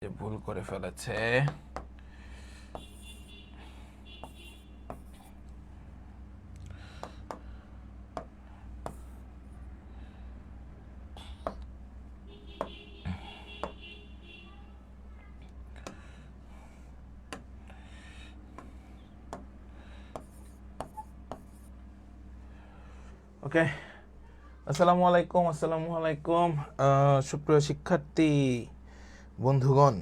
যে ভুল করে ফেলেছে। ওকে, আসসালামু আলাইকুম সুপ্রিয় শিক্ষার্থী বন্ধুগণ,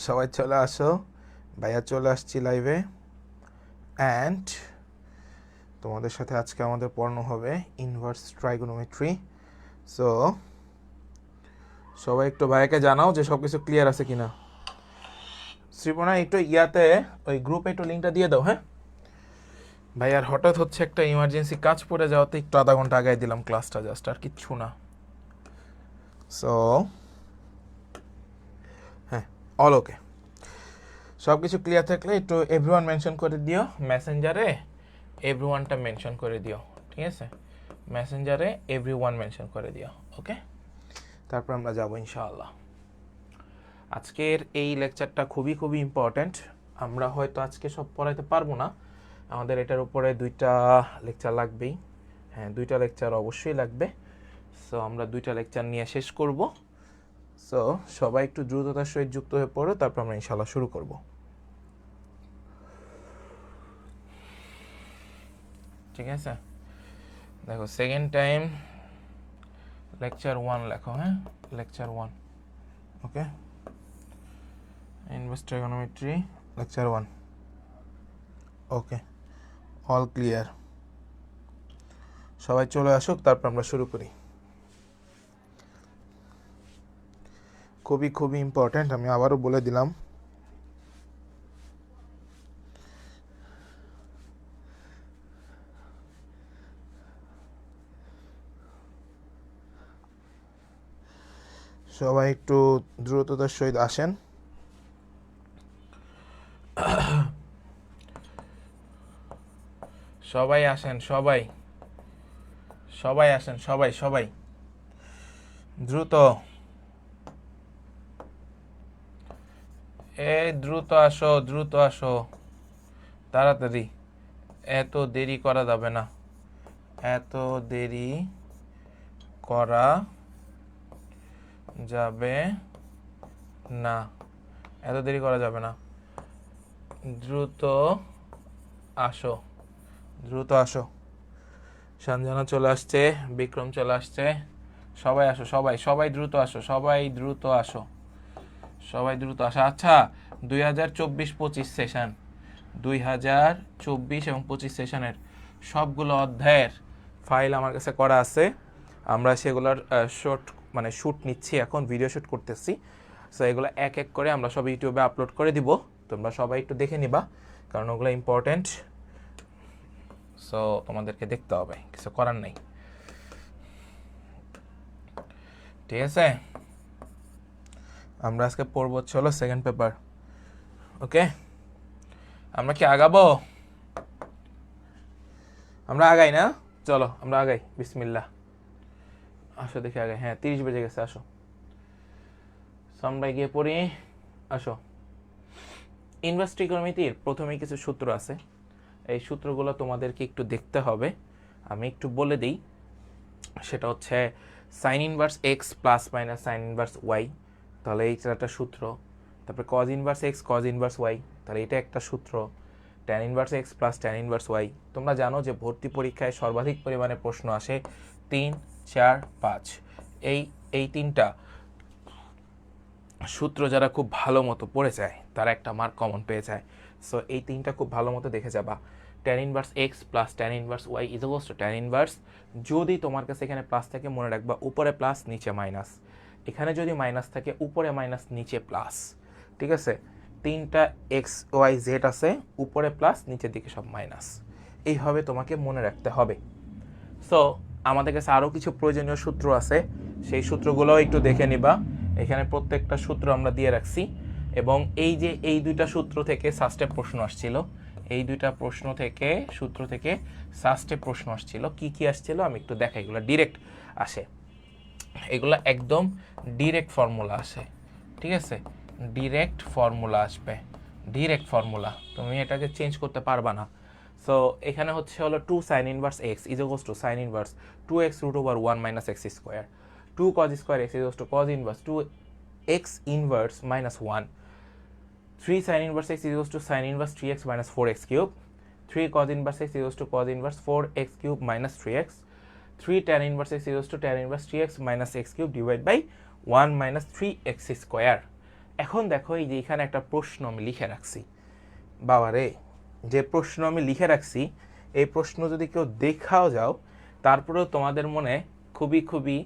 সবাই চলে আসো। ভাইয়া চলে আসছি লাইভে। অ্যান্ড তোমাদের সাথে আজকে আমাদের পড়ানো হবে ইনভার্স ট্রাইগোনোমেট্রি। সো সবাই একটু ভাইয়াকে জানাও যে সব কিছু ক্লিয়ার আছে কিনা। শ্রীপনা একটু ওই গ্রুপে একটু লিঙ্কটা দিয়ে দাও। হ্যাঁ ভাইয়ার হঠাৎ হচ্ছে একটা ইমার্জেন্সি কাজ পড়ে যাওয়াতে একটু আধা ঘন্টা আগায় দিলাম ক্লাসটা, জাস্ট, আর কিচ্ছু না। সো হ্যাঁ, অল ওকে, সব কিছু ক্লিয়ার থাকলে একটু এভরিওয়ান মেনশন করে দিও মেসেঞ্জারে। এভরিওয়ানটা মেনশন করে দিও, ঠিক আছে? মেসেঞ্জারে এভরিওয়ান মেনশন করে দিও। ওকে, তারপর আমরা যাবো ইনশাআল্লাহ। আজকের এই লেকচারটা খুবই ইম্পর্ট্যান্ট। আমরা হয়তো আজকে সব পড়াইতে পারবো না, আমাদের এটার উপরে 2টা লেকচার লাগবেই। হ্যাঁ, 2টা লেকচার অবশ্যই লাগবে। সো আমরা 2টা লেকচার নিয়ে শেষ করব। সো সবাই একটু দ্রুততার সহিত যুক্ত হয়ে পড়ো, তারপর আমরা ইনশাআল্লাহ শুরু করব। ঠিক আছে, দেখো সেকেন্ড টাইম লেকচার 1 লেখো। হ্যাঁ, লেকচার 1। ওকে, ইনভার্স ট্রাইগোনোমেট্রি লেকচার 1। ওকে, অল ক্লিয়ার। সবাই চলে আসুক, তারপর আমরা শুরু করি। খুবই ইম্পর্ট্যান্ট, আমি আবারও বলে দিলাম। সবাই একটু দ্রুততার সহিত আসেন। সবাই আসেন, সবাই আসেন, সবাই দ্রুত, দ্রুত আসো তাড়াতাড়ি। এত দেরি করা যাবে না, এত দেরি করা যাবে না, এত দেরি করা যাবে না। দ্রুত আসো। সঞ্জনা চলে আসছে, বিক্রম চলে আসছে। সবাই আসো, সবাই দ্রুত আসো, সবাই দ্রুত আসো। আচ্ছা, 2024-25 সেশন, 2024 এবং 25 সেশনের সবগুলো অধ্যায়ের ফাইল আমার কাছে করা আছে। আমরা সেগুলোর শ্যুট নিচ্ছি, এখন ভিডিও শ্যুট করতেছি। সো এগুলো এক এক করে আমরা সব ইউটিউবে আপলোড করে দিব, তোমরা সবাই একটু দেখে নিবা, কারণ ওগুলো ইম্পর্টেন্ট। সো তোমাদেরকে দেখতে হবে, কিছু করার নেই। ঠিক আছে, আমরা আজকে পড়বো হলো সেকেন্ড পেপার। ওকে, আমরা কি আগাবো? আমরা আগাই না? চলো আমরা আগাই, বিসমিল্লাহ। আসো দেখে আগাই। হ্যাঁ, 30 বেজে গেছে, আসো আমরা গিয়ে পড়ি। আসো, ইনভার্স ট্রিগোনোমেট্রির প্রথমেই কিছু সূত্র আছে, এই সূত্রগুলো তোমাদেরকে একটু দেখতে হবে। আমি একটু বলে দিই, সেটা হচ্ছে sine inverse x plus minus sine inverse y, তাহলে এইটা একটা সূত্র। তারপরে cos inverse x cos inverse y, তাহলে এটা একটা সূত্র। Tan inverse x plus tan inverse y. তোমরা জানো যে ভর্তি পরীক্ষায় সর্বাধিক পরিমাণে প্রশ্ন আসে 3, 4, 5। এই 3টা সূত্র যারা খুব ভালো মতো পড়ে যায় তারা একটা মার্ক কমন পেয়ে যায়। সো এই 3টা খুব ভালো মতো দেখে যাবা। Tan inverse x plus tan inverse y is equals to tan inverse, যদি তোমার কাছে এখানে প্লাস থাকে মনে রাখবা উপরে প্লাস নিচে মাইনাস, এখানে যদি মাইনাস থাকে উপরে মাইনাস নিচে প্লাস। ঠিক আছে, 3টা এক্স ওয়াই জেড আছে, উপরে প্লাস নিচের দিকে সব মাইনাস, এইভাবে তোমাকে মনে রাখতে হবে। সো আমাদের কাছে আরও কিছু প্রয়োজনীয় সূত্র আছে, সেই সূত্রগুলোও একটু দেখে নিবা। এখানে প্রত্যেকটা সূত্র আমরা দিয়ে রাখছি, এবং এই যে এই 2টা সূত্র থেকে সাস্টে প্রশ্ন আসছিল, এই 2টা সূত্র থেকে সাস্টে প্রশ্ন আসছিল। কি আসছিল আমি একটু দেখাই, এগুলো ডিরেক্ট আসে। এগুলো একদম ডিরেক্ট ফর্মুলা আসে, ঠিক আছে, ডিরেক্ট ফর্মুলা আসবে, ডিরেক্ট ফর্মুলা, তুমি এটাকে চেঞ্জ করতে পারবা না। সো এখানে হচ্ছে হলো 2 sin inverse x is equals to sin inverse 2x root over 1 minus x square, 2 cos square x is equals to cos inverse 2x inverse minus 1, 3 sin inverse x is equals to sin inverse 3x minus 4x cube, 3 cos inverse x is equals to cos inverse 4x cube minus 3x, 3 tan inverse x is equals to tan inverse 3x minus x cube divided by 1 minus 3x square। এখন দেখো এই যে এখানে একটা প্রশ্ন আমি লিখে রাখছি, বাবারে যে প্রশ্ন আমি লিখে রাখছি এই প্রশ্ন যদি কেউ দেখাও যাও তারপরেও তোমাদের মনে খুবই খুবই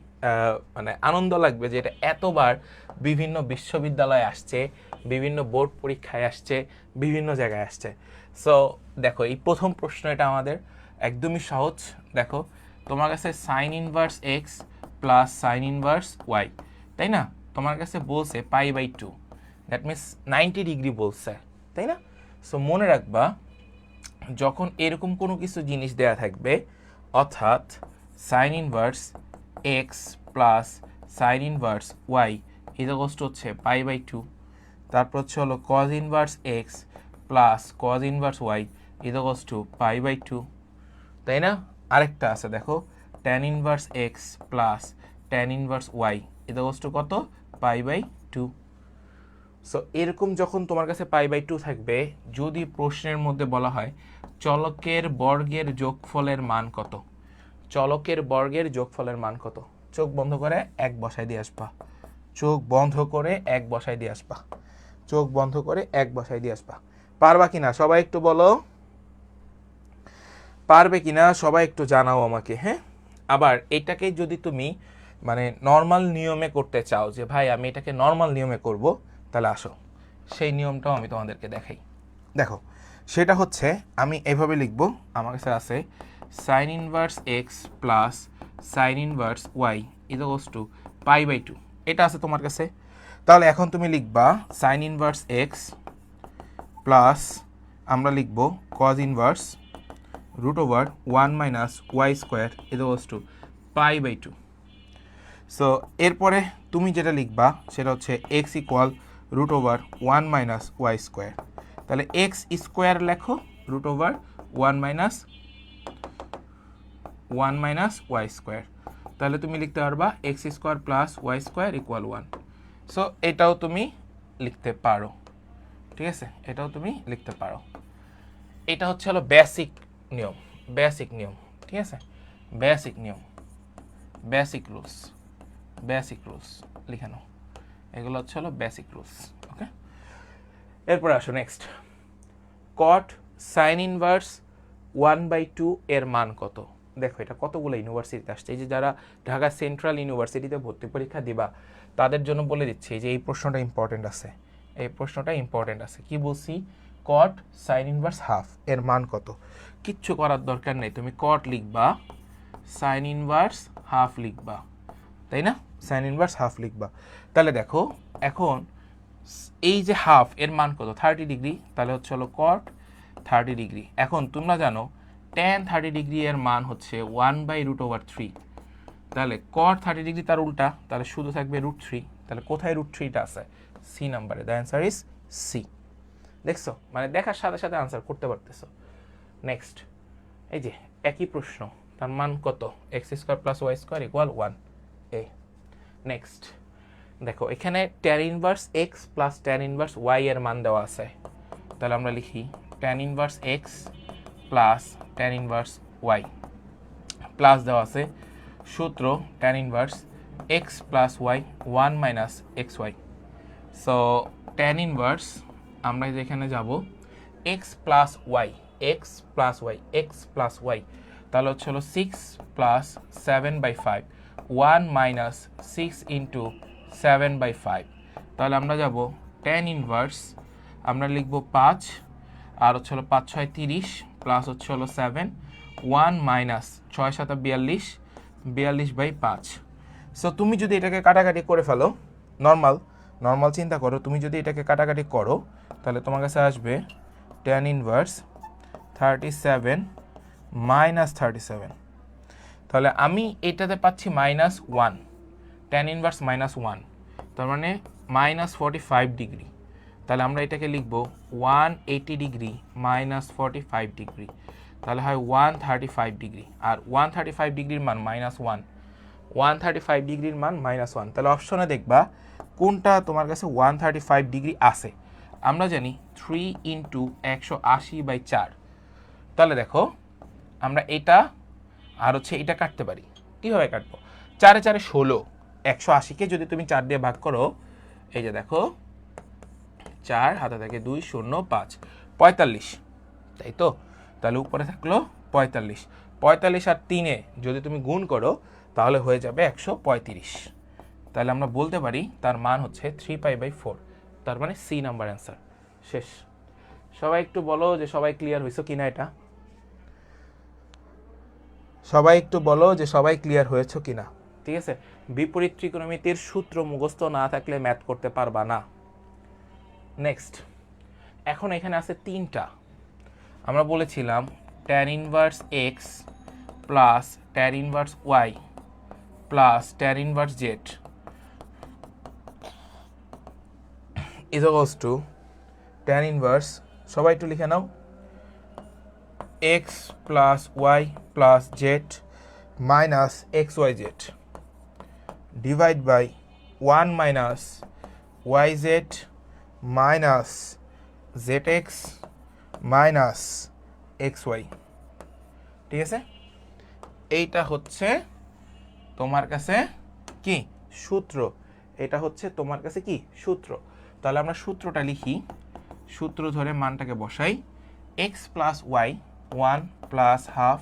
মানে আনন্দ লাগবে যে এটা এতবার বিভিন্ন বিশ্ববিদ্যালয়ে আসছে, বিভিন্ন বোর্ড পরীক্ষায় আসছে, বিভিন্ন জায়গায় আসছে। সো দেখো এই প্রথম প্রশ্ন, এটা আমাদের একদমই সহজ। দেখো তোমার কাছে sine inverse x plus sine inverse y, তাই না, তোমার কাছে বলছে π/2, দ্যাট মিনস 90 ডিগ্রি বলছে, তাই না। সো মনে রাখবা যখন এরকম কোনো কিছু জিনিস দেয়া থাকবে, অর্থাৎ sine inverse x plus sine inverse y equals to হচ্ছে π/2, তারপর হচ্ছে হলো cos inverse x plus cos inverse y equals to π/2, তাই না। আরেকটা আছে দেখো tan inverse x plus tan inverse y equals to কত, π/2। সো এরকম যখন তোমার কাছে π/2 থাকবে, যদি প্রশ্নের মধ্যে বলা হয় চলকের বর্গের যোগফলের মান কত, চলকের বর্গের যোগফলের মান কত, চোখ বন্ধ করে এক বসাই দিয়ে আসবা, চোখ বন্ধ করে এক বসাই দিয়ে আসবা, চোখ বন্ধ করে এক বসাই দিয়ে আসবা। পারবা কিনা সবাই একটু বলো, পারবে কিনা সবাই একটু জানাও আমাকে, হ্যাঁ। আবার এটাকে যদি তুমি মানে নর্মাল নিয়মে করতে চাও, যে ভাই আমি এটাকে নর্মাল নিয়মে করব, তাহলে আসো সেই নিয়মটাও আমি তোমাদেরকে দেখাই। দেখো সেটা হচ্ছে আমি এইভাবে লিখব, আমার কাছে আছে sine inverse x plus sine inverse y equals to π/2, এটা আছে তোমার কাছে। তাহলে এখন তুমি লিখবা সাইন ইনভার্স এক্স প্লাস আমরা লিখব cos inverse root over 1 minus y square equals to π/2। So এরপরে তুমি যেটা লিখবা সেটা হচ্ছে x equal root over 1 minus y square, তাহলে এক্স স্কোয়ার লেখো root over 1 minus y square, তাহলে তুমি লিখতে পারবা x square plus y square equal 1। So এটাও তুমি লিখতে পারো, ঠিক আছে, এটাও তুমি লিখতে পারো। এটা হচ্ছে হলো বেসিক নিয়ম, বেসিক নিয়ম, ঠিক আছে, বেসিক নিয়ম, বেসিক রুলস, বেসিক রুলস লিখে নাও, এগুলো হচ্ছে হলো বেসিক রুলস। ওকে, এরপর আসো নেক্সট, কট সাইন ইনভার্স 1/2 এর মান কত। দেখো এটা কতগুলো ইউনিভার্সিটিতে আসছে, এই যে যারা ঢাকা সেন্ট্রাল ইউনিভার্সিটিতে ভর্তি পরীক্ষা দিবা তাদের জন্য বলে দিচ্ছি যে এই প্রশ্নটা ইম্পর্টেন্ট আছে, এই প্রশ্নটা ইম্পর্টেন্ট আছে। কি বলছি, কট সাইন ইনভার্স হাফ এর মান কত, কিচ্ছু করার দরকার নেই, তুমি কট লিখবা, সাইন ইনভার্স হাফ লিখবা, তাই না, সাইন ইনভার্স হাফ লিখবা। তাহলে দেখো এখন এই যে হাফ এর মান কত, 30 ডিগ্রি, তাহলে হচ্ছে হলো কট 30 ডিগ্রি। এখন তোমরা জানো tan 30 ডিগ্রি এর মান হচ্ছে 1/√3, তাহলে কট 30 ডিগ্রি তার উল্টা, তাহলে শুধু থাকবে √3, তাহলে কোথায় √3টা আছে, সি নাম্বারে, দ্য অ্যান্সার ইজ সি। দেখছো, মানে দেখার সাথে সাথে আনসার করতে পারতেছো। নেক্সট, এই যে একই প্রশ্ন, তার মান কত, x square plus y square equal 1 এ। নেক্সট দেখো এখানে tan inverse x plus tan inverse y এর মান দেওয়া আছে, তাহলে আমরা লিখি tan inverse x plus tan inverse y, plus দেওয়া আছে সূত্র tan inverse x plus y 1 minus x y. So tan inverse আমরা যেখানে যাব x plus y, x plus y, x plus y, তাহলে হচ্ছে হলো 6 প্লাস 7/5, 1 মাইনাস 6 ইন্টু 7/5, তাহলে আমরা যাব tan ইনভার্স, আমরা লিখব 5 আর হচ্ছে হলো 5 6 30 প্লাস হচ্ছে হলো 7, 1 মাইনাস 6 7 42, 42/5। সো তুমি যদি এটাকে কাটাকাটি করে ফেলো, নর্মাল চিন্তা করো, তুমি যদি এটাকে কাটাকাটি করো তাহলে তোমার কাছে আসবে tan ইনভার্স 37 মাইনাস 37, তাহলে আমি এটাতে পাচ্ছি -1, ট্যান ইনভার্স -1, তার মানে -45 ডিগ্রি। তাহলে আমরা এটাকে লিখব 180 ডিগ্রি -45 ডিগ্রি, তাহলে হয় 135 ডিগ্রি। আর 135 ডিগ্রির মান -1, 135 ডিগ্রির মান -1। তাহলে অপশনে দেখবা কোনটা তোমার কাছে 135 ডিগ্রি আছে। আমরা জানি 3 × 180/4। তাহলে দেখো আমরা এটা আর হচ্ছে এটা কাটতে পারি। কীভাবে কাটবো? 4 × 4 = 16। 180কে যদি তুমি 4 দিয়ে ভাগ করো, এই যে দেখো 4 হাতে থাকে 2 0 5 45, তাই তো? তাহলে উপরে থাকলো 45, 45 আর 3-এ যদি তুমি গুণ করো তাহলে হয়ে যাবে 135। তাহলে আমরা বলতে পারি তার মান হচ্ছে 3π/4, তার মানে সি নাম্বার অ্যান্সার। শেষ। সবাই একটু বলো যে সবাই ক্লিয়ার হয়েছো কিনা এটা? সবাই একটু বলো যে সবাই ক্লিয়ার হয়েছো কিনা। ঠিক আছে, বিপরীত ত্রিকোণমিতির সূত্র মুখস্থ না থাকলে ম্যাথ করতে পারবা না। নেক্সট, এখন এখানে আছে 3টা। আমরা বলেছিলাম tan inverse x plus tan inverse y plus tan inverse z is equals to tan inverse, সবাই একটু লিখে নাও, x plus y plus z minus xyz divide by 1 minus yz minus zx minus xy। ঠিক আছে, এইটা হচ্ছে তোমার কাছে কি সূত্র, এটা হচ্ছে তোমার কাছে কি সূত্র। তাহলে আমরা সূত্রটা লিখি, সূত্র ধরে মানটাকে বসাই। x প্লাস y 1 প্লাস half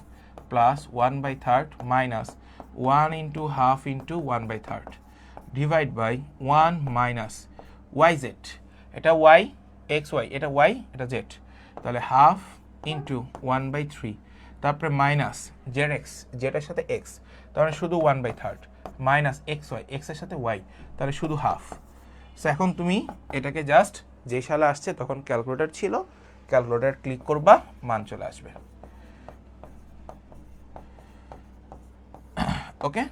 plus 1/3 minus 1 × half × 1/3 divide by 1 minus yz, এটা y xy, এটা y এটা z, তাহলে হাফ ইন্টু 1/3, তারপরে মাইনাস zx, z এর সাথে x, তাহলে শুধু 1/3 মাইনাস xy, x এর সাথে y, তাহলে শুধু হাফ। সো এখন তুমি এটাকে জাস্ট যে সালে আসছে তখন ক্যালকুলেটর ছিল, ক্যালকুলেটর ক্লিক করবা, মান চলে আসবে। ওকে,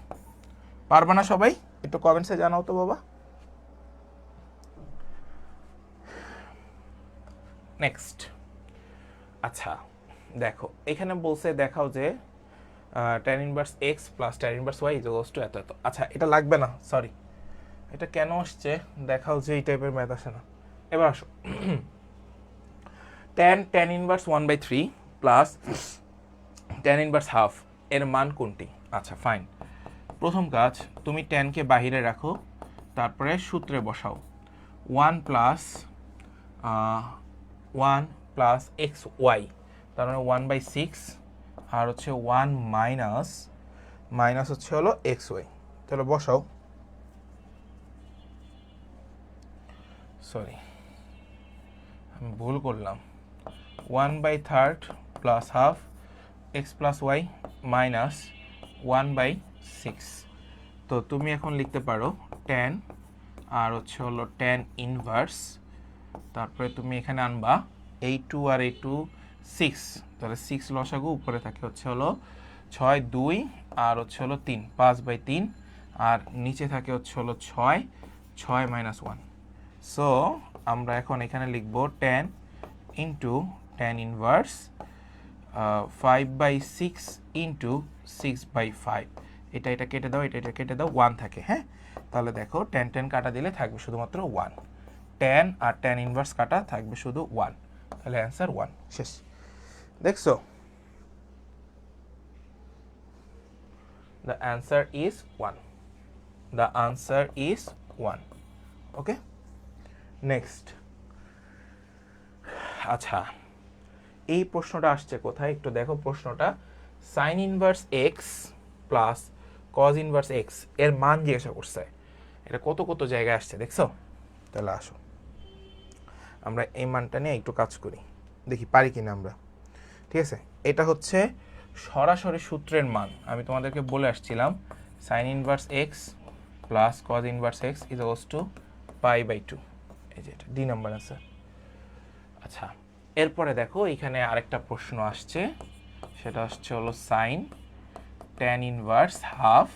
পারবা না সবাই? একটু কমেন্টসে জানাও তো বাবা। নেক্সট, আচ্ছা দেখো এখানে বলছে দেখাও যে tan inverse x plus tan inverse y is equals two এত এত। আচ্ছা এটা লাগবে না, সরি, এটা কেন আসছে দেখাও যে এই টাইপের ম্যাথ আসে না। এবার আসো, tan inverse 1/3 plus tan inverse half এর মান কোনটি? আচ্ছা ফাইন, প্রথম কাজ তুমি ট্যানকে বাহিরে রাখো, তারপরে সূত্রে বসাও 1 প্লাস 1 প্লাস এক্স ওয়াই, তার মানে 1/6, আর হচ্ছে 1 মাইনাস মাইনাস হচ্ছে হলো এক্স ওয়াই। তাহলে বসাও, সরি আমি ভুল করলাম, 1/3 plus half x plus y minus 1/6। তো তুমি এখন লিখতে পারো tan আর হচ্ছে হলো tan ইনভার্স, তারপরে তুমি এখানে আনবা এই 2 আর এই 2 6, তাহলে 6 লসাগু, উপরে থাকে হচ্ছে হলো 6 2 আর হচ্ছে হলো 3 5/3, আর নিচে থাকে হচ্ছে হলো 6 6 মাইনাস 1। সো আমরা এখন এখানে লিখব tan into tan inverse 5/6 into 6/5, এটা কেটে দাও, এটা কেটে দাও, 1 থাকে। হ্যাঁ, তাহলে দেখো tan কাটা দিলে থাকবে শুধুমাত্র 1, tan আর tan ইনভার্স কাটা থাকবে শুধু 1, তাহলে অ্যান্সার 1। শেষ। দেখছো, the answer is 1, the answer is 1। Okay, next. আচ্ছা এই প্রশ্নটা আসছে কোথায় একটু দেখো, প্রশ্নটা sin inverse x plus cos inverse x এর মান জিজ্ঞাসা করছে। এটা কত কত জায়গায় আসছে দেখছো? তাহলে আসো আমরা এই মানটা নিয়ে একটু কাজ করি, দেখি পারি কিনা আমরা। ঠিক আছে, এটা হচ্ছে সরাসরি সূত্রের মান। আমি তোমাদেরকে বলে আসছিলাম sin inverse x plus cos inverse x is equals to π/2, এই যে এটা ডি নাম্বার আছে। আচ্ছা এরপরে দেখো এখানে আরেকটা প্রশ্ন আসছে, সেটা হচ্ছে হলো sin tan ইনভার্স হাফ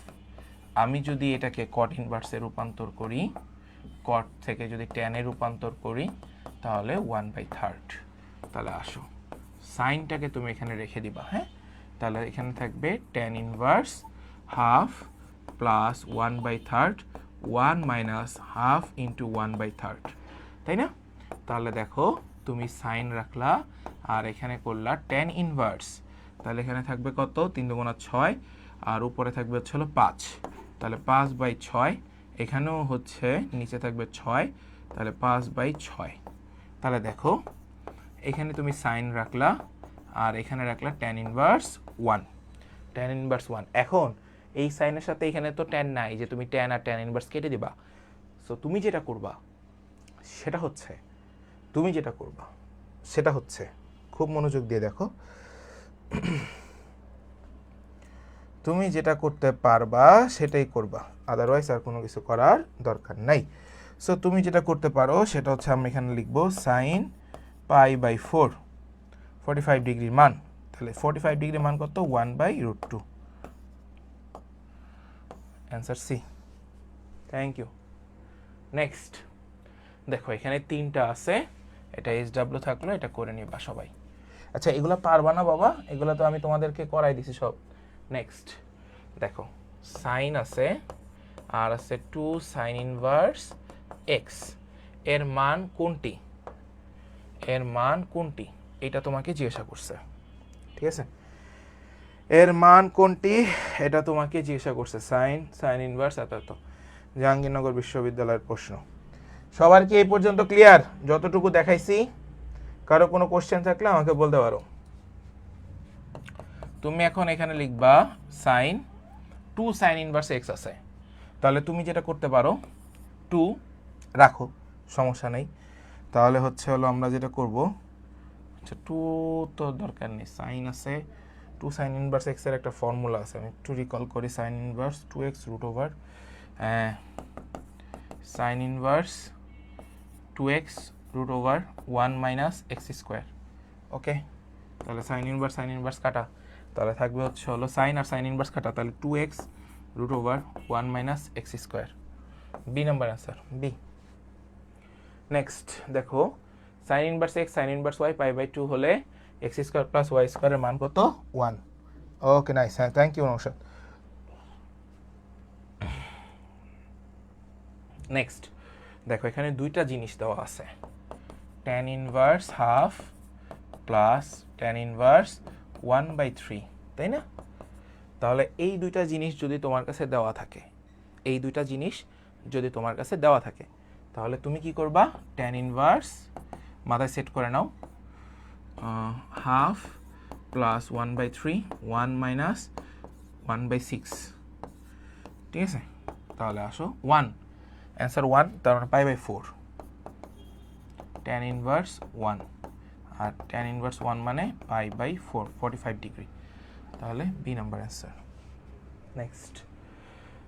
আমি যদি এটাকে কট ইনভার্সে রূপান্তর করি, কট থেকে যদি ট্যানে রূপান্তর করি, তাহলে 1/3। তাহলে আসো সাইনটাকে তুমি এখানে রেখে দিবা, হ্যাঁ। তাহলে এখানে থাকবে tan inverse half plus 1/3, 1 minus half into 1/3, তাই না? তাহলে দেখো তুমি সাইন রাখলা আর এখানে করলা ট্যান ইনভার্স, তাহলে এখানে থাকবে কত, 3 দুগুণা 6 আর উপরে থাকবে হচ্ছে 5, তাহলে 5/6, এখানেও হচ্ছে নিচে থাকবে 6, তাহলে 5/6। তাহলে দেখো এখানে তুমি সাইন রাখলা আর এখানে রাখলা ট্যান ইনভার্স 1, ট্যান ইনভার্স 1। এখন এই সাইনের সাথে এখানে তো ট্যান নাই যে তুমি ট্যান আর ট্যান ইনভার্স কেটে দিবা। সো তুমি যেটা করবা সেটা হচ্ছে খুব মনোযোগ দিয়ে দেখো, তুমি যেটা করতে পারবা সেটাই করবা, আদারওয়াইজ আর কোনো কিছু করার দরকার নাই। সো তুমি যেটা করতে পারো সেটা হচ্ছে আমি এখানে লিখবো সাইন π/4, 45 ডিগ্রির মান। তাহলে 45 ডিগ্রির মান কত, 1/√2। Answer C. Thank you. Next দেখো এখানে 3টা আছে, এটা SW থাকলো, এটা করে নিবা সবাই। আচ্ছা এগুলো পারবা না বাবা, এগুলো তো আমি তোমাদেরকে করাই দিছি সব। নেক্সট দেখো সাইন আছে আর আছে 2 সাইন ইনভার্স x, এর মান কোনটি, এটা তোমাকে জিজ্ঞাসা করছে, ঠিক আছে? এর মান কোনটি এটা তোমাকে জিজ্ঞাসা করছে, সাইন ইনভার্স এত। জাহাঙ্গীরনগর বিশ্ববিদ্যালয়ের প্রশ্ন। সবার কি এই পর্যন্ত ক্লিয়ার? যতটুকু দেখাইছি, কারো কোনো কোশ্চেন থাকলে আমাকে বলতে পারো। তুমি এখন এখানে লিখবা সাইন 2 সাইন ইনভার্স x আছে, তাহলে তুমি যেটা করতে পারো 2 রাখো, সমস্যা নেই। তাহলে হলো আমরা যেটা করব, আচ্ছা 2 তো দরকার নেই, সাইন আছে 2 সাইন ইনভার্স x এর একটা ফর্মুলা আছে, আমি একটু রিকল করি। Sine inverse 2x root over sine inverse 2x root over 1 minus x square. Okay, তাহলে সাইন ইনভার্স কাটা, তাহলে থাকবে সাইন আর সাইন ইনভার্স কাটা, তাহলে 2x root over 1 minus x square. B number answer, B. Next দেখো sine inverse x sine inverse y π/2 হলে x square plus y স্কোয়ারের মান কত, 1। ওকে নাইস, হ্যাঁ থ্যাংক ইউ নৌশাদ। নেক্সট দেখো এখানে 2টা জিনিস দেওয়া আছে, tan inverse half plus tan inverse 1/3, তাই না? তাহলে এই 2টা জিনিস যদি তোমার কাছে দেওয়া থাকে, তাহলে তুমি কি করবা, ট্যান ইনভার্স মাথায় সেট করে নাও, হাফ প্লাস 1/3, 1 মাইনাস 1/6, ঠিক আছে? তাহলে আসো 1, অ্যান্সার 1, তার মানে π/4, ট্যান ইনভার্স 1, আর ট্যান ইনভার্স 1 মানে π/4, 45 ডিগ্রি। তাহলে বি নাম্বার অ্যান্সার। নেক্সট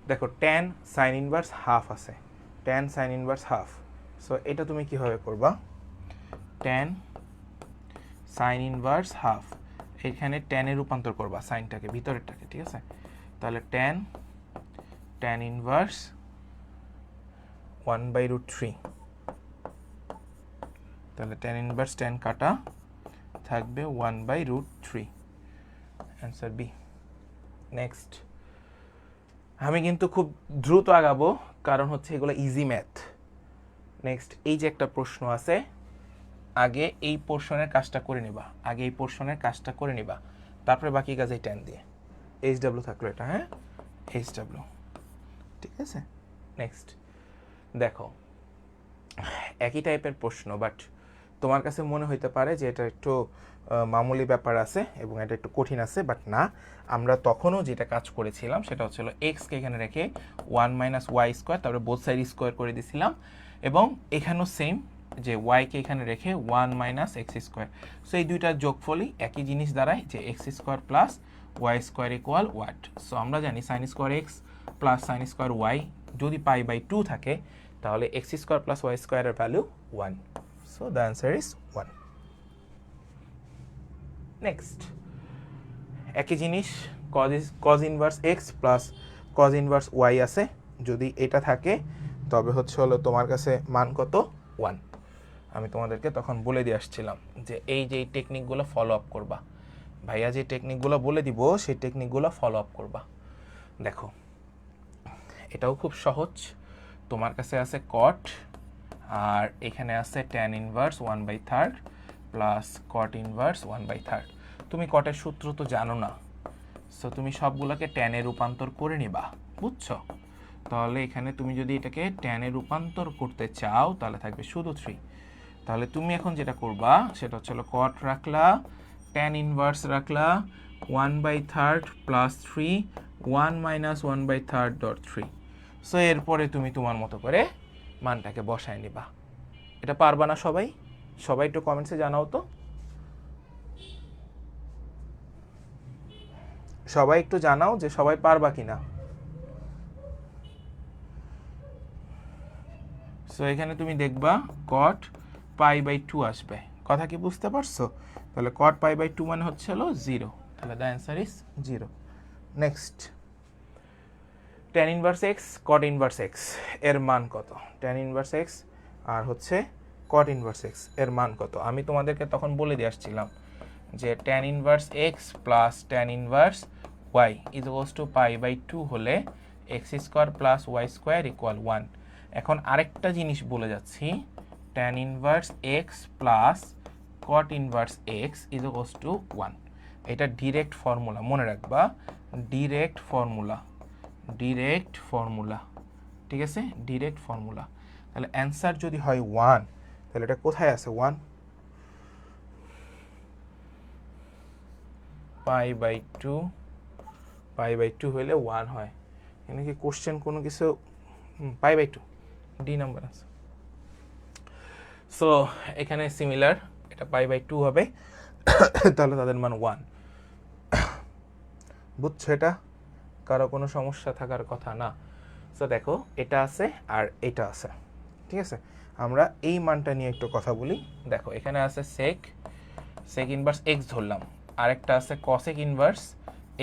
দেখো ট্যান সাইন ইনভার্স হাফ আছে, tan sign inverse half. So এটা তুমি কিভাবে করবা, ট্যান সাইন ইনভার্স হাফ, এখানে ট্যানে রূপান্তর করবা সাইনটাকে, ভিতরেরটাকে, ঠিক আছে? তাহলে ট্যান ইনভার্স 1/√3, তাহলে ট্যান ইনভার্স ট্যান কাটা থাকবে 1/√3, অ্যান্সার বি। নেক্সট আমি কিন্তু খুব দ্রুত আগাবো, কারণ এগুলো ইজি ম্যাথ। নেক্সট এই যে একটা প্রশ্ন আছে, আগে এই পোর্শনের কাজটা করে নিবা, তারপরে বাকি কাজ এই ট্যান দিয়ে। HW থাকলো এটা, হ্যাঁ HW, ঠিক আছে? নেক্সট দেখো একই টাইপের প্রশ্ন, বাট তোমার কাছে মনে হইতে পারে যে এটা একটু মামুলি ব্যাপার আছে এবং এটা একটু কঠিন আছে, বাট না। আমরা তখনও যেটা কাজ করেছিলাম সেটা হচ্ছিল এক্সকে এখানে রেখে 1 মাইনাস ওয়াই স্কোয়ার, তারপরে বোথ সাইড স্কোয়ার করে দিয়েছিলাম, এবং এখানেও সেম যে ওয়াইকে এখানে রেখে 1 মাইনাস এক্স স্কোয়ার। সো এই দুইটার যোগফলই একই জিনিস দাঁড়ায় যে x square plus y square equal what. So আমরা জানি sine square x plus sine square y যদি π/2 থাকে, তাহলে এক্স স্কোয়ার প্লাস ওয়াই স্কোয়ারের value 1। So the answer is 1। Next একই জিনিস, cos inverse x plus cos inverse y আছে, যদি এটা থাকে তবে হচ্ছে হলো তোমার কাছে মান কত 1। আমি তোমাদেরকে তখন বলে দিয়ে আসছিলাম যে এই যে টেকনিকগুলো ফলো আপ করবা, ভাইয়া যে টেকনিকগুলো বলে দিব সেই টেকনিকগুলো ফলো আপ করবা। দেখো এটাও খুব সহজ, তোমার কাছে আছে কট আর এখানে আছে tan inverse 1/3 plus cot inverse 1/3। তুমি কটের সূত্র তো জানো না, সো তুমি সবগুলোকে ট্যানে রূপান্তর করে নিবা, বুঝছো? তাহলে এখানে তুমি যদি এটাকে ট্যানে রূপান্তর করতে চাও তাহলে থাকবে শুধু 3। তাহলে তুমি এখন যেটা করবা সেটা হচ্ছে কট রাখলা, ট্যান ইনভার্স রাখলা 1/3 প্লাস 3 1 মাইনাস 1/3 ডট 3। সো এরপরে তুমি তোমার মতো করে মানটাকে বসায় নিবা। এটা পারবা না সবাই? সবাই একটু কমেন্টসে জানাও তো, সবাই একটু জানাও যে সবাই পারবা কিনা। সো এখানে তুমি দেখবা কট π/2 আসবে, কথা কি বুঝতে পারছো? তাহলে কট π/2 মানে হচ্ছে হলো 0, তাহলে the answer is 0। Next, tan inverse x caught inverse x এর মান কত? ট্যান ইনভার্স এক্স আর হচ্ছে কট ইনভার্স এক্স এর মান কত? আমি তোমাদেরকে তখন বলে দিয়ে আসছিলাম যে tan inverse x plus tan inverse y is equals to π/2 হলে x square plus y square equal 1। এখন আরেকটা জিনিস বলে যাচ্ছি, tan inverse x plus cot inverse x is equals to 1। এটা ডিরেক্ট ফর্মুলা, মনে রাখবা, ডিরেক্ট ফর্মুলা, ডিরেক্ট ফর্মুলা, ঠিক আছে, ডিরেক্ট ফর্মুলা। তাহলে অ্যান্সার যদি হয় 1, তাহলে এটা কোথায় আছে 1? π/2 হইলে 1 হয়। এখানে কি কোশ্চেন কোনো কিছু π/2 ডি নাম্বার আছে। সো এখানে সিমিলার, এটা π/2 হবে, তাহলে তাদের মান 1। বুঝছো? এটা কারো কোনো সমস্যা থাকার কথা না। সো দেখো এটা আছে আর এটা আছে, ঠিক আছে। আমরা এই মানটা নিয়ে একটু কথা বলি। দেখো এখানে আছে সেক ইনভার্স এক্স ধরলাম, আরেকটা আছে কসেক ইনভার্স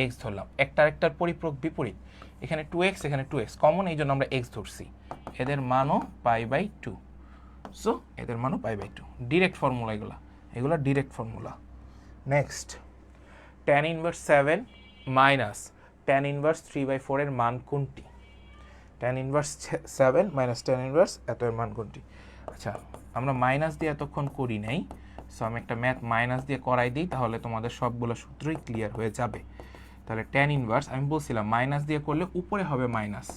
এক্স ধরলাম, একটা আরেকটার পরিপূরক বিপরীত। এখানে 2x এখানে 2x কমন, এই জন্য আমরা এক্স ধরছি। এদের মানও π/2, সো এদের মানও π/2। ডিরেক্ট ফর্মুলা এগুলো direct formula. Next, tan inverse 7 minus tan inverse 3/4 এর মান কোনটি? Tan inverse 7 minus tan inverse এত এর মান কোনটি? আচ্ছা, আমরা মাইনাস দিয়ে এতক্ষণ করি নাই, সো আমি একটা ম্যাথ মাইনাস দিয়ে করাই দিই, তাহলে তোমাদের সবগুলো সূত্রই ক্লিয়ার হয়ে যাবে। তাহলে ট্যান ইনভার্স আমি বলছিলাম মাইনাস দিয়ে করলে উপরে হবে মাইনাস,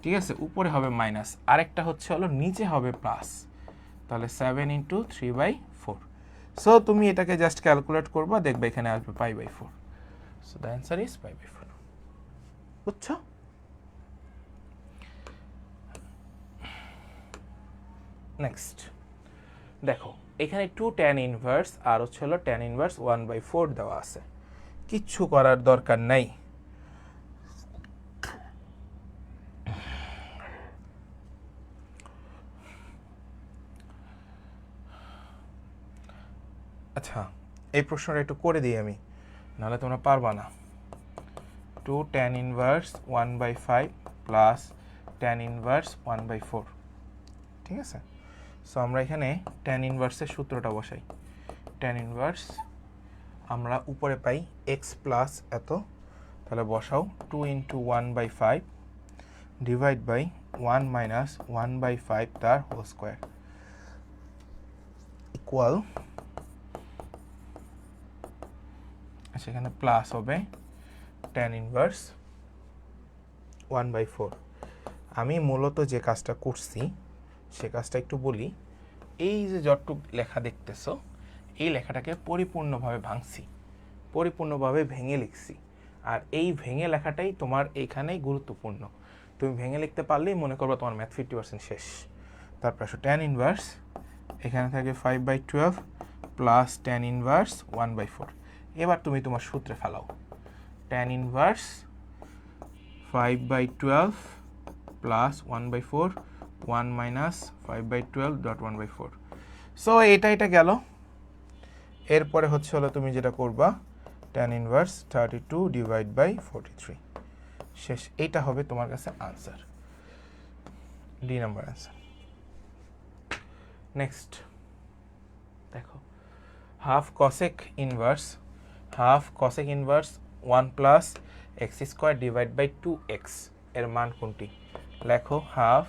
ঠিক আছে, উপরে হবে মাইনাস, আরেকটা হচ্ছে হলো নিচে হবে প্লাস। তাহলে 7 × 3/4। সো তুমি এটাকে জাস্ট ক্যালকুলেট করবা, দেখবে এখানে আসবে π/4। So the answer is π/4। বুঝছো? নেক্সট দেখো এখানে 2 ট্যান ইনভার্স আর হচ্ছে হলো ট্যান ইনভার্স 1/4 দেওয়া আছে, কিচ্ছু করার দরকার নাই। আচ্ছা, এই প্রশ্নটা একটু করে দিই আমি, নাহলে তোমরা পারবা না। 2 tan inverse 1/5 plus tan inverse 1/4, ঠিক আছে। সো আমরা এখানে ট্যান ইনভার্সের সূত্রটা বসাই। ট্যান ইনভার্স আমরা উপরে পাই এক্স প্লাস এত, তাহলে বসাও 2 × 1/5 ডিভাইড বাই 1 মাইনাস 1/5 তার হোল স্কোয়ার ইকুয়াল, সেখানে প্লাস হবে ট্যান ইনভার্স 1/4। আমি মূলত যে কাজটা করছি সে কাজটা একটু বলি। এই যে যতটুক লেখা দেখতেছো, এই লেখাটাকে পরিপূর্ণভাবে ভাঙছি, পরিপূর্ণভাবে ভেঙে লিখছি, আর এই ভেঙে লেখাটাই তোমার এইখানেই গুরুত্বপূর্ণ। তুমি ভেঙে লিখতে পারলেই মনে করবো তোমার ম্যাথ 50% শেষ। তারপর আসো ট্যান ইনভার্স, এখানে থাকে 5/12 প্লাস ট্যান ইনভার্স 1/4। এবার তুমি তোমার সূত্রে ফেলাও, tan inverse 5/12 plus 1/4 1 minus 5/12 dot 1/4। So এটা গেল। এরপরে হচ্ছে হলো তুমি যেটা করবা ট্যান ইনভার্স 32 ডিভাইড বাই 43। শেষ। এইটা হবে তোমার কাছে answer, D number answer. Next দেখো, half cosec inverse 1 plus x square divide by 2x এর মান কোনটি? লেখো half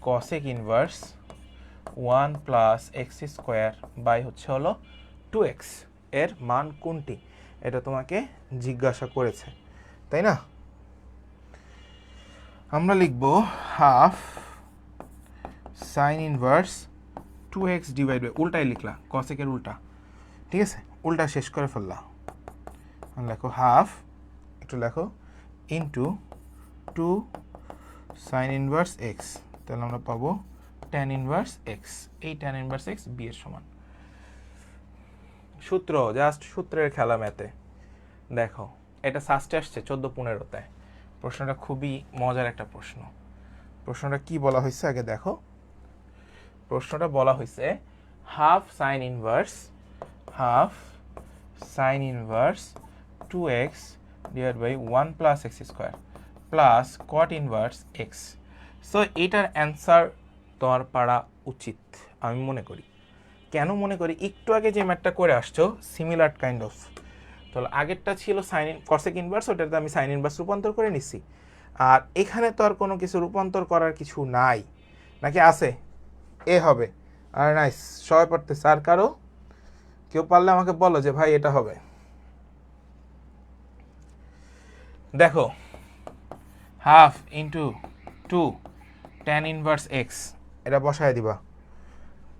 cosec inverse 1 plus x square by হচ্ছে হলো 2x এর মান কোনটি? এটা তোমাকে জিজ্ঞাসা করেছে, তাই না? আমরা লিখব half sine inverse 2x divide by, উল্টাই লিখলা, কসেকের উল্টা, ঠিক আছে, উল্টা শেষ করে ফেললা। লেখো হাফ, একটু লেখো, ইন্টু 2 সাইন ইনভার্স এক্স, তাহলে আমরা পাবো ট্যান ইনভার্স এক্স। এই ট্যান ইনভার্স এক্স বি এর সমান। সূত্র, জাস্ট সূত্রের খেলা ম্যাথে। দেখো এটা সাস্টে আসছে 14-15-তে। প্রশ্নটা খুবই মজার একটা প্রশ্ন। প্রশ্নটা কি বলা হয়েছে আগে দেখো। প্রশ্নটা বলা হয়েছে half sine inverse 2x divide by 1 plus x square plus cot inverse x. So এটার অ্যান্সার তোমার পারা উচিত আমি মনে করি। কেন মনে করি? একটু আগে যে ম্যাথটা করে আসছো সিমিলার কাইন্ড অফ, তাহলে আগেরটা ছিল কসেক ইনভার্স, ওটাতে আমি সাইন ইনভার্স রূপান্তর করে নিছি। আর এখানে তো আর কোনো কিছু রূপান্তর করার কিছু নাই, নাকি আছে? এ হবে। আর নাইস, সবাই পড়তেছে। আর কারো কেউ পারলে আমাকে বলো যে ভাই এটা হবে। দেখো half into 2 tan inverse x, এটা বসায় দিবা,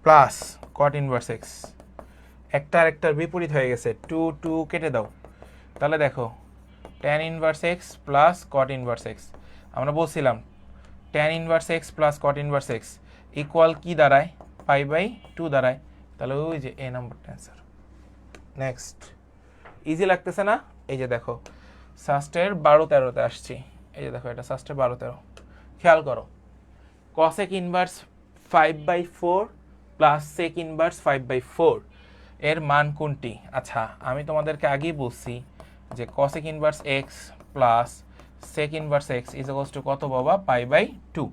প্লাস কট ইনভার্স এক্স। একটার বিপরীত হয়ে গেছে, 2 কেটে দাও। তাহলে দেখো tan inverse x plus cot inverse x, আমরা বলছিলাম tan inverse x plus cot inverse x equal কি দাঁড়ায়? পাই বাই 2 দাঁড়ায়। তাহলে ওই যে এ নাম্বারটা অ্যান্সার। নেক্সট, ইজি লাগতেছে না? এই যে দেখো সাস্টের 12-13-তে আসছি। এই যে দেখো এটা সাস্টের 12-13, খেয়াল করো। Cosec inverse 5/4 plus sec inverse 5/4 এর মান কোনটি? আচ্ছা, আমি তোমাদেরকে আগেই বলছি যে cosec inverse x plus sec inverse x is equals to কত বাবা? π/2।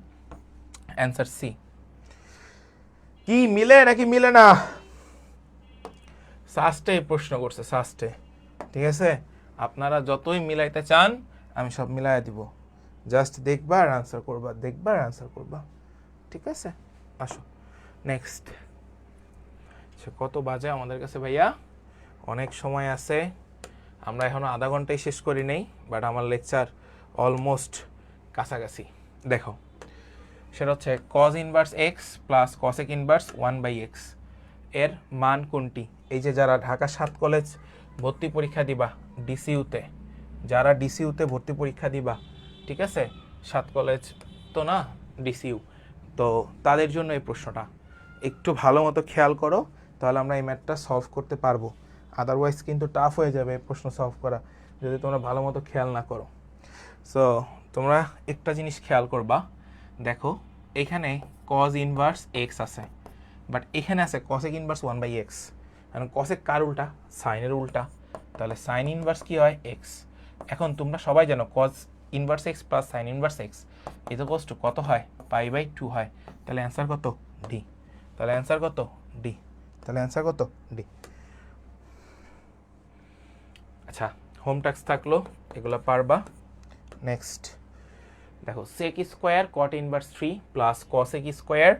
Answer C. কি মিলে নাকি মিলে না? সাস্টে প্রশ্ন করছে, সাস্টে, ঠিক আছে? আপনারা যতই মিলাইতে চান আমি সব মিলাই দিব, জাস্ট দেখবা আর আনসার করবা, দেখবা আর আনসার করবা, ঠিক আছে? আসো নেক্সট। কত বাজে আমাদের কাছে ভাইয়া? অনেক সময় আছে, আমরা এখনো আধা ঘন্টায় শেষ করি নেই, বাট আমার লেকচার অলমোস্ট কাছাকাছি। দেখো সেটা হচ্ছে cause inverse x plus cosec inverse 1/x এর মান কোনটি? এই যে যারা ঢাকা 7 কলেজ ভর্তি পরীক্ষা দিবা ডিসিইউতে, যারা ডিসিইউতে ভর্তি পরীক্ষা দিবা, ঠিক আছে, 7 কলেজ তো না, ডিসিইউ, তো তাদের জন্য এই প্রশ্নটা একটু ভালো মতো খেয়াল করো, তাহলে আমরা এই ম্যাথটা সলভ করতে পারবো। আদারওয়াইজ কিন্তু টাফ হয়ে যাবে প্রশ্ন সলভ করা যদি তোমরা ভালো মতো খেয়াল না করো। সো তোমরা একটা জিনিস খেয়াল করবা, দেখো এখানে কজ ইনভার্স এক্স আছে, বাট এখানে আছে কসেক ইনভার্স 1/x, কারণ কসেক কার উল্টা? সাইনের উল্টা। তাহলে সাইন ইনভার্স কি হয়? এক্স। এখন তোমরা সবাই জানো cause inverse x plus sine inverse x is equals to কত হয়? π/2 হয়। তাহলে অ্যান্সার কত? ডি। তাহলে অ্যান্সার কত? ডি। তাহলে অ্যান্সার কত? ডি। আচ্ছা, হোম টাস্ক থাকলো, এগুলো পারবা। নেক্সট দেখো sec square cot inverse 3 plus cosec square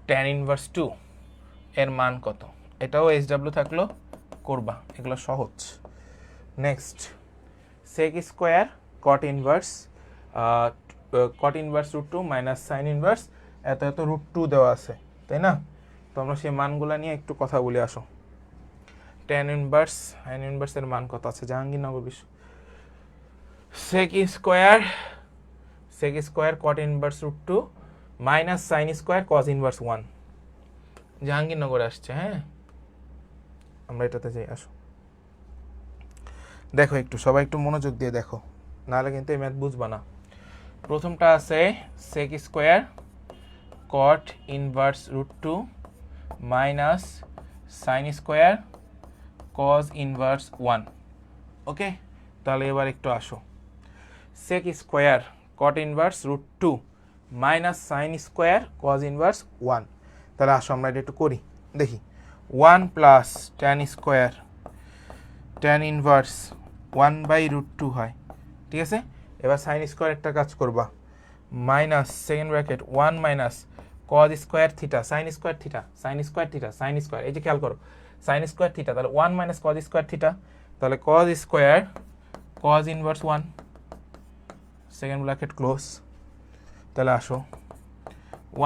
tan inverse 2 এর মান কত? এটাও SW থাকলো, করবা, এগুলো সহজ। Next sec square cot inverse √2 minus sine inverse এত √2 দেওয়া আছে, তাই না? তো আমরা সেই মানগুলো নিয়ে একটু কথা বলে আসো। ট্যান ইনভার্স সাইন ইনভার্সের মান কত আছে? জাহাঙ্গীরনগর বিশ্ব। Sec square cot inverse √2 minus sine square cos inverse 1, জাহাঙ্গীরনগরে আসছে। হ্যাঁ, আমরা এটাতে যাই, আসো। দেখো একটু সবাই একটু মনোযোগ দিয়ে দেখো, নাহলে কিন্তু এই ম্যাথ বুঝবা না। প্রথমটা আছে sec square cot inverse √2 minus sine square cos inverse 1। Okay, তাহলে এবার একটু আসো। Sec square cot inverse √2 minus sine square cos inverse 1। তাহলে আসো আমরা এটা একটু করি, দেখি। 1 plus tan square tan inverse 1/√2 হয়, ঠিক আছে। এবার সাইন স্কোয়ার একটা কাজ করবা, minus second bracket 1 minus cos square theta sine square theta sine square theta sine square, এই যে খেয়াল করো সাইন স্কোয়ার থিটা, তাহলে 1 মাইনাস কজ স্কোয়ার থিটা, তাহলে cos square cos inverse 1 second bracket close. তাহলে আসো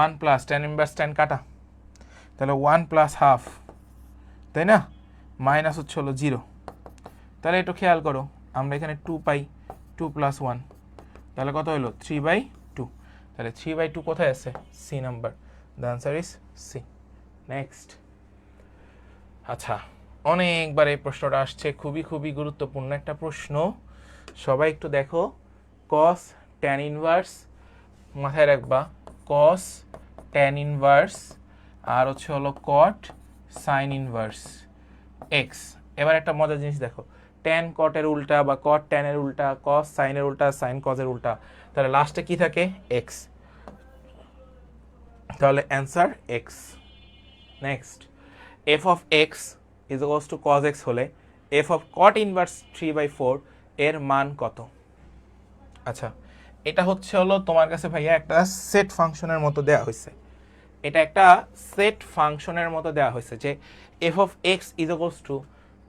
1 প্লাস ট্যান ইনভার্স ট্যান কাটা, তাহলে 1 প্লাস হাফ, তাই না, মাইনাস হচ্ছে হলো 0। তাহলে একটু খেয়াল করো আমরা এখানে 2 পাই, 2 প্লাস 1, তাহলে কত হলো 3/2। তাহলে 3/2 কোথায় আছে, C number, the answer is C. Next. আচ্ছা, অনেকবার এই প্রশ্নটা আসছে, খুবই খুবই গুরুত্বপূর্ণ একটা প্রশ্ন, সবাই একটু দেখো। কস ট্যান ইনভার্স, মাথায় রাখবা, কস ট্যান ইনভার্স আর হচ্ছে হলো কট সাইন ইনভার্স এক্স। এবার একটা মজার জিনিস দেখো, ট্যান কটের উল্টা বা কট ট্যানের উল্টা, কস সাইনের উল্টা, সাইন কজের উল্টা, তাহলে লাস্টে কি থাকে, এক্স, তাহলে answer x. Next, f of x is equals to cos x হলে এফ অফ কট ইনভার্স 3/4 এর মান কত? আচ্ছা, এটা হচ্ছে হলো তোমার কাছে ভাইয়া একটা সেট ফাংশনের মতো দেওয়া হয়েছে, এটা একটা সেট ফাংশনের মতো দেওয়া হয়েছে যে f of x is equals to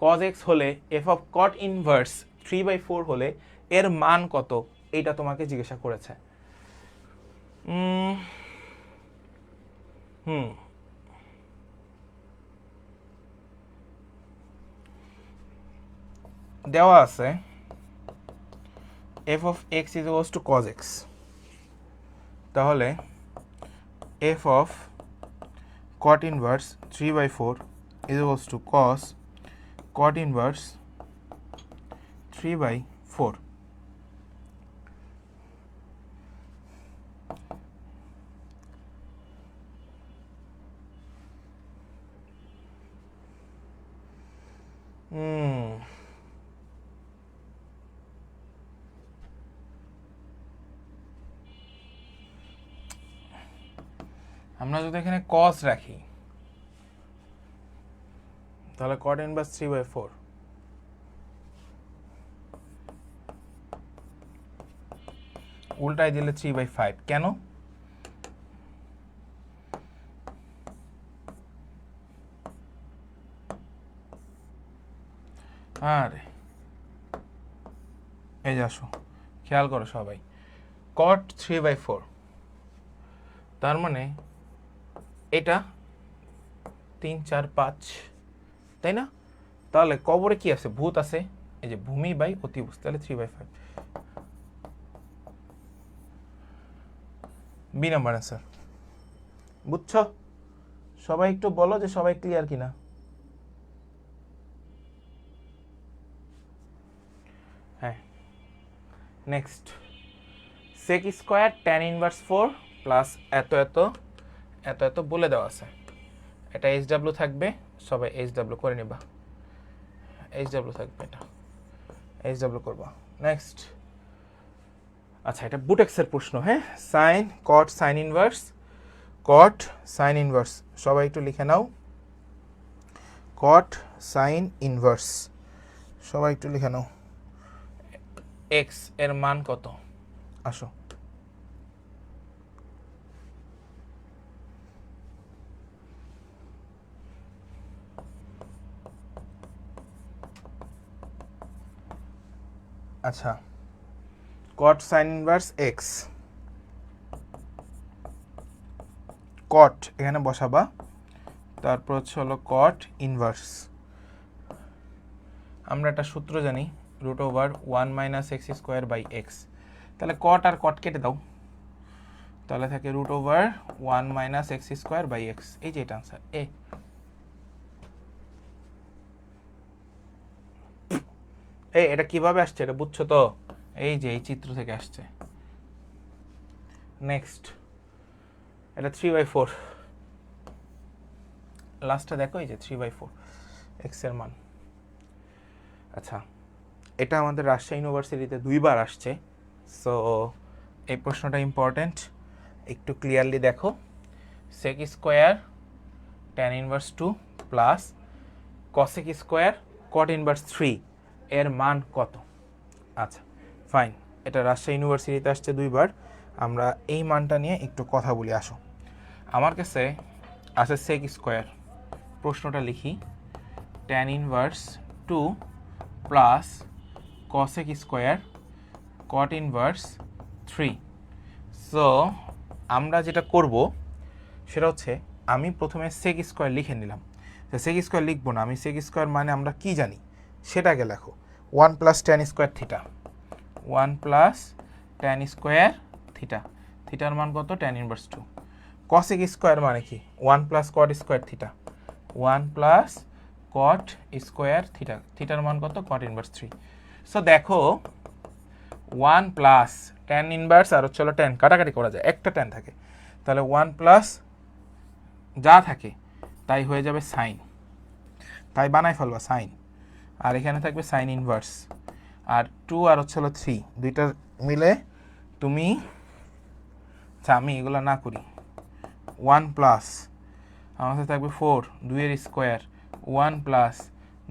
cos x হলে এফ অফ কট ইনভার্স 3/4 হলে এর মান কত, এইটা তোমাকে জিজ্ঞাসা করেছে। দেওয়া আছে f of x is equals to cos x, তাহলে f of cot inverse 3/4 is equals to cos cot inverse 3/4. আমরা যদি এখানে cos রাখি তাহলে cot inverse 3/4, উল্টায় দিলে 3/5, কেন? আরে এই যে আসো, খেয়াল করো সবাই, cot 3/4, তার মানে এটা 3 4 5, তাই না? তাহলে কবরে কি আছে, ভূত আছে, এই যে ভূমি বাই অতিভুজ, তাহলে 3/5 বি নাম্বার অ্যান্সার। বুঝছো? সবাই একটু বলো যে সবাই ক্লিয়ার কিনা। হ্যাঁ, next, sec square tan inverse 4 plus এত এত এত এত বলে দেওয়া আছে, এটা এইচ ডাব্লিউ থাকবে, সবাই এইচ ডাব্লিউ করে নিবা, এইচ ডাব্লিউ থাকবে, এটা এইচ ডাব্লিউ করবা। নেক্সট, আচ্ছা এটা বুটেক্সের প্রশ্ন, হ্যাঁ, সাইন কট সাইন ইনভার্স, কট সাইন ইনভার্স, সবাই একটু লিখে নাও, কট সাইন ইনভার্স, সবাই একটু লিখে নাও, এক্স এর মান কত? আসো, আচ্ছা কট সাইন ইনভার্স এক্স, কট এখানে বসাবা, তারপর হচ্ছে হলো কট ইনভার্স, আমরা একটা সূত্র জানি, √1 - x²/x, তাহলে কট আর কট কেটে দাও, তাহলে থাকে √1 - x²/x, এই যে এটা আনসার এ। এটা কিভাবে আসছে এটা বুঝছো তো, এই যে এই চিত্র থেকে আসছে। নেক্সট, এটা 3/4, লাস্টটা দেখো, এই যে 3/4 এক্স এর মান। আচ্ছা, এটা আমাদের রাজশাহী ইউনিভার্সিটিতে 2বার আসছে, সো এই প্রশ্নটা ইম্পর্টেন্ট, একটু ক্লিয়ারলি দেখো। Sec square tan inverse 2 plus cosec square cot inverse 3 এর মান কত? আচ্ছা ফাইন, এটা রাজশাহী ইউনিভার্সিটিতে আসছে 2বার। আমরা এই মানটা নিয়ে একটু কথা বলি। আসো, আমার কাছে আছে সেক স্কোয়ার, প্রশ্নটা লিখি, tan inverse 2 plus cosec square cot inverse 3। So আমরা যেটা করব সেটা হচ্ছে আমি প্রথমে সেক স্কোয়ার লিখে নিলাম। সেক স্কোয়ার লিখবো না, আমি সেক স্কোয়ার মানে আমরা কি জানি সেটাকে লেখো, 1 plus tan square theta, 1 plus tan square theta, থিটার মান কত? Tan inverse 2। কসেক স্কোয়ার মানে কি? 1 plus cot square theta, 1 plus cot square theta, থিটার মান কত? কট ইনভার্স 3। সো দেখো 1 প্লাস ট্যান ইনভার্স আর হচ্ছে ট্যান কাটাকাটি করা যায়, একটা ট্যান থাকে, তাহলে 1 প্লাস যা থাকে তাই হয়ে যাবে সাইন, তাই বানাই ফেলবা সাইন, আর এখানে থাকবে সাইন ইনভার্স, আর 2 আর হচ্ছে 3 দুইটা মিলে তুমি, আচ্ছা আমি এগুলো না করি, 1 প্লাস আমার কাছে থাকবে 4, 2 এর স্কোয়ার, 1 প্লাস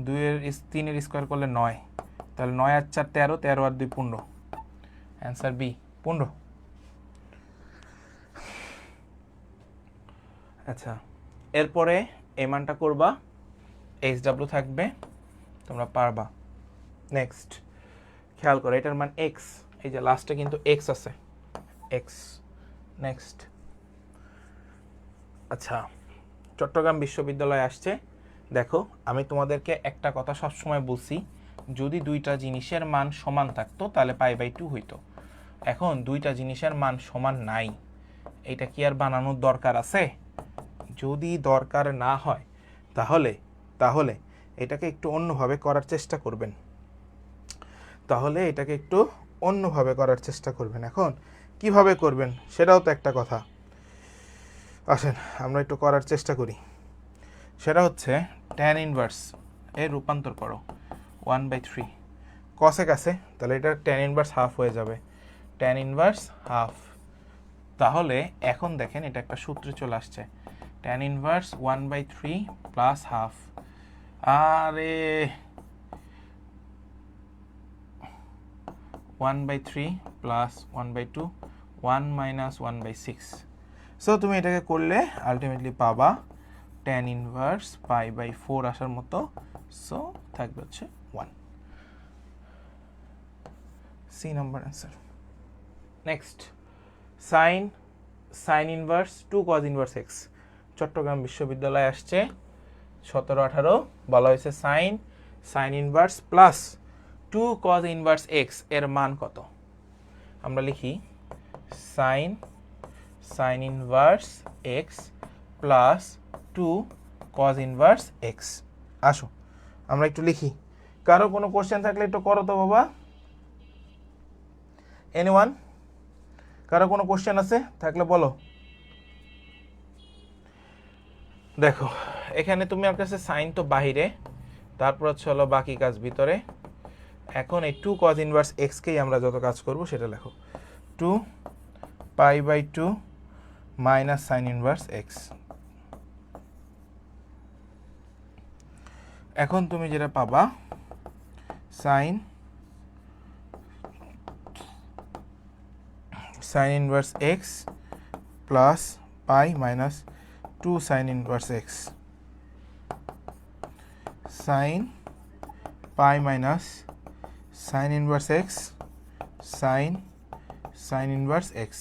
2 এর 3 এর স্কোয়ার করলে 9, তাহলে 9 আর 4 13, 13 আর 2 15, অ্যান্সার বি 15। আচ্ছা এরপরে এই মানটা করবা, এইচ ডাব্লিউ থাকবে, তোমরা পারবা। নেক্সট খেয়াল করো, এটার মান এক্স, এই যে লাস্টে কিন্তু এক্স আছে, এক্স। নেক্সট, আচ্ছা চট্টগ্রাম বিশ্ববিদ্যালয়ে আসছে, দেখো আমি তোমাদেরকে একটা কথা সবসময় বলছি, যদি দুইটা জিনিসের মান সমান থাকতো তাহলে π/2 হইতো। এখন দুইটা জিনিসের মান সমান নাই, এটা কি আর বানানোর দরকার আছে? যদি দরকার না হয় তাহলে তাহলে এটাকে একটু অন্যভাবে করার চেষ্টা করবেন, তাহলে এটাকে একটু অন্যভাবে করার চেষ্টা করবেন। এখন কিভাবে করবেন সেটাও তো একটা কথা, আসেন আমরা একটু করার চেষ্টা করি। সেটা হচ্ছে ট্যান ইনভার্স এর রূপান্তর করো 1/3, কসেক আছে তাহলে এটা ট্যান ইনভার্স হাফ হয়ে যাবে, ট্যান ইনভার্স হাফ। তাহলে এখন দেখেন এটা একটা সূত্রে চলে আসছে, ট্যান ইনভার্স 1/3 প্লাস হাফ, আরে 1/3 প্লাস 1/2, 1 মাইনাস 1/6। সো তুমি এটাকে করলে আলটিমেটলি পাবা ট্যান ইনভার্স π/4 আসার মতো। সো থাকবে হচ্ছে 1, C number answer. Next, sine inverse 2 cos inverse x, Chattogram বিশ্ববিদ্যালয়ে আসছে 17-18, বলা হয়েছে sine inverse plus 2 cos inverse x এর মান কত? আমরা লিখি sine inverse x plus 2 cos inverse x. আসো আমরা একটু লিখি, কারো কোনো কোশ্চেন থাকলে একটু করো তো বাবা। এনিওয়ান, কারো কোনো কোশ্চেন আছে থাকলে বলো। দেখো এখানে তুমি আমার কাছে সাইন তো বাহিরে, তারপর হচ্ছে হলো বাকি কাজ ভিতরে। এখন এই 2 কজ ইনভার্স এক্সকেই আমরা যত কাজ করব সেটা লেখো, 2 π/2 মাইনাস সাইন ইনভার্স এক্স। এখন তুমি যেটা পাবা sine inverse x plus pi minus 2 sine inverse x, sine pi minus sine inverse x, sine inverse x,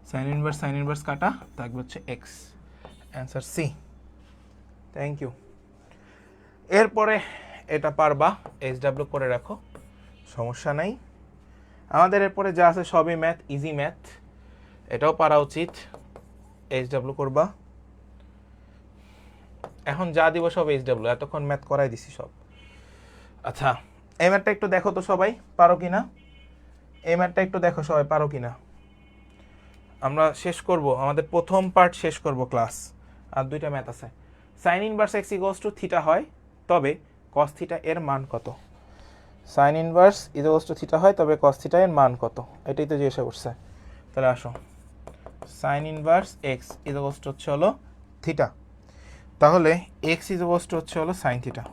sine inverse কাটা থাকবে হচ্ছে x, answer C. Thank you. এরপরে এটা পারবা, এইচডাব্লিউ করে রাখো, সমস্যা নাই। আমাদের এরপরে যা আছে সবই ম্যাথ, ইজি ম্যাথ, এটাও পারা উচিত। এইচডাব্লিউ করবা, এখন যা দিব সব এইচডাব্লিউ, এতক্ষণ ম্যাথ করাই দিছি সব। আচ্ছা এই ম্যাথটা একটু দেখো তো সবাই, পারো কিনা? এই ম্যাথটা একটু দেখো সবাই, পারো কিনা? আমরা শেষ করব, আমাদের প্রথম পার্ট শেষ করব ক্লাস, আর 2টা ম্যাথ আছে। Sine inverse x equals two theta হয়, তবে কস থিটা এর মান কত? Sign inverse equals to theta হয়, তবে কস থিটা এর মান কত, এটাই তো জিজ্ঞাসা করছে। তাহলে আসো, sign inverse x equals to হচ্ছে হলো থিটা, তাহলে এক্স ইকুয়ালস টু হচ্ছে হলো সাইন থিটা,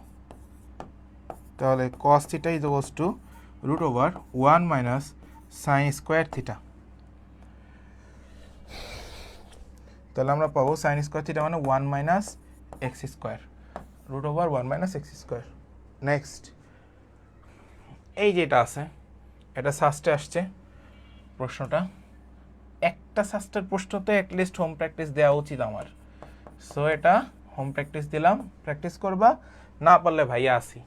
তাহলে cos theta equals to root over 1 minus sine square theta. তাহলে আমরা পাবো সাইন স্কোয়ার থিটা মানে 1 minus x square, root over 1 minus x square. Next এই যেটা আছে এটা সাস্টে আসছে প্রশ্নটা, একটা সাস্টের প্রশ্নতে অ্যাটলিস্ট হোম প্র্যাকটিস দেওয়া উচিত আমার। সো এটা হোম প্র্যাকটিস দিলাম, প্র্যাকটিস করবা, না পারলে ভাইয়া আসি।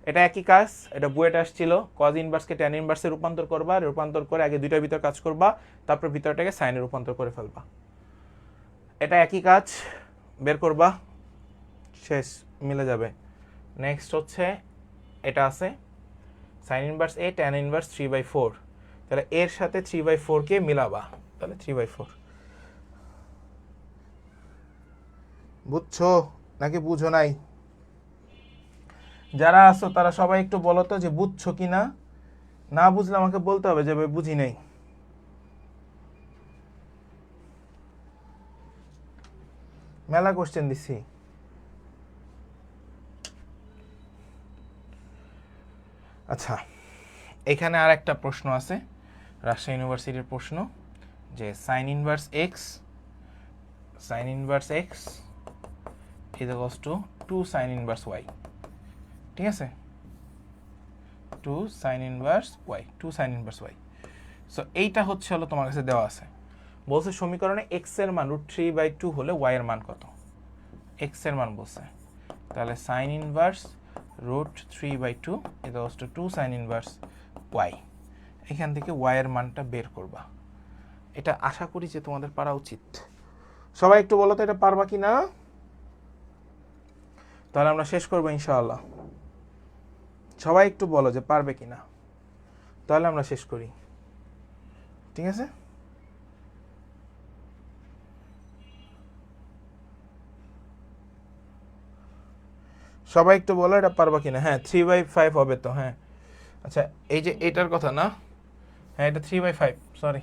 এটা একই কাজ, এটা বুয়েটে আসছিল, কজ ইনভার্সকে ট্যান ইনভার্সে রূপান্তর করবা, রূপান্তর করে আগে দুইটার ভিতর কাজ করবা, তারপর ভিতরটাকে সাইনে রূপান্তর করে ফেলবা। এটা একই কাজ, বের করবা, শেষ, মিলে যাবে। নেক্সট হচ্ছে এটা আছে সাইন ইনভার্স এ ট্যান ইনভার্স 3/4, তাহলে এর সাথে 3/4কে মিলাবা, তাহলে 3/4। বুঝছো নাকি বুঝো নাই? যারা আছো তারা সবাই একটু বলো তো যে বুঝছো কি না, না বুঝলে আমাকে বলতে হবে যে ভাই বুঝি নাই। মেলা কোশ্চেন দিছি। আচ্ছা, এখানে আর একটা প্রশ্ন আছে, রাজশাহী ইউনিভার্সিটির প্রশ্ন, যে sine inverse x equals to 2 sine inverse y, ঠিক আছে, 2 সাইন ইনভার্স ওয়াই। সো এইটা হচ্ছে হলো তোমার কাছে দেওয়া আছে, বলছে সমীকরণে এক্স এর মান √3/2 হলে ওয়াই এর মান কত, এক্স এর মান বলছে, তাহলে sine inverse √3/2 equals to 2 sine inverse y, এখান থেকে ওয়াই এর মানটা বের করবা। এটা আশা করি যে তোমাদের পারা উচিত। সবাই একটু বলো তো এটা পারবা কি না, তাহলে আমরা শেষ করবো ইনশাআল্লাহ। সবাই একটু বলো যে পারবে কি না, তাহলে আমরা শেষ করি, ঠিক আছে? সবাই একটু বলো এটা পারবা কিনা। হ্যাঁ 3/5 হবে তো, হ্যাঁ আচ্ছা এই যে এটার কথা না, হ্যাঁ এটা 3/5, সরি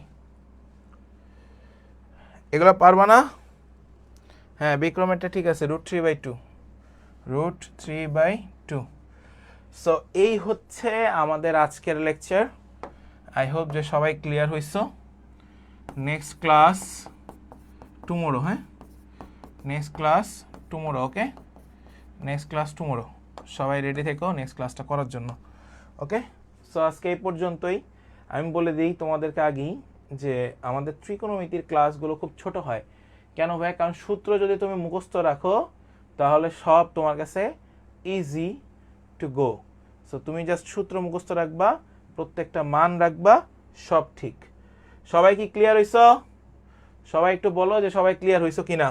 এগুলো পারবা না। হ্যাঁ বিক্রমেরটা ঠিক আছে, √3/2। সো এই হচ্ছে আমাদের আজকের লেকচার। আই হোপ যে সবাই ক্লিয়ার হইছো। নেক্সট ক্লাস টুমোরো, হ্যাঁ next class tomorrow, okay next class tomorrow, সবাই রেডি থেকো নেক্সট ক্লাসটা করার জন্য, ওকে। সো আজকে এই পর্যন্তই। আমি বলে দিই তোমাদেরকে আগেই যে আমাদের ত্রিকোণমিতির ক্লাসগুলো খুব ছোট হয়। কেন ভাই? কারণ সূত্র যদি তুমি মুখস্থ রাখো তাহলে সব তোমার কাছে ইজি টু গো। সো তুমি জাস্ট সূত্র মুখস্থ রাখবা, প্রত্যেকটা মান রাখবা, সব ঠিক। সবাই কি ক্লিয়ার হইছো? সবাই একটু বলো যে সবাই ক্লিয়ার হইছো কিনা।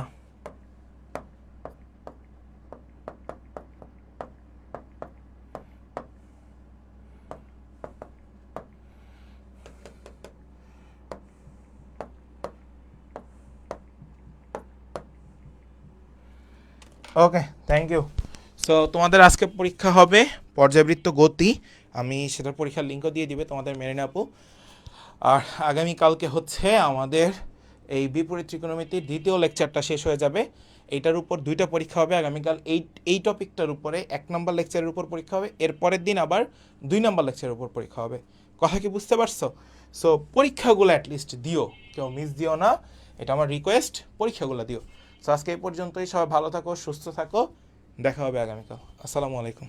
ওকে, থ্যাংক ইউ। সো তোমাদের আজকে পরীক্ষা হবে পর্যাবৃত্ত গতি, আমি সেটার পরীক্ষার লিঙ্কও দিয়ে দিবে তোমাদের মেরিনা আপু। আর আগামীকালকে হচ্ছে আমাদের এই বিপরীত ত্রিকোণমিতির দ্বিতীয় লেকচারটা শেষ হয়ে যাবে। এইটার উপর 2টা পরীক্ষা হবে আগামীকাল। এই টপিকটার উপরে 1 নম্বর লেকচারের উপর পরীক্ষা হবে, এর পরের দিন আবার 2 নম্বর লেকচারের উপর পরীক্ষা হবে। কথা কি বুঝতে পারছো? সো পরীক্ষাগুলো অ্যাটলিস্ট দিও, কেউ মিস দিও না, এটা আমার রিকোয়েস্ট, পরীক্ষাগুলো দিও। সো আজকে এই পর্যন্তই, সবাই ভালো থাকো, সুস্থ থাকো, দেখা হবে আগামীকাল। আসসালামু আলাইকুম।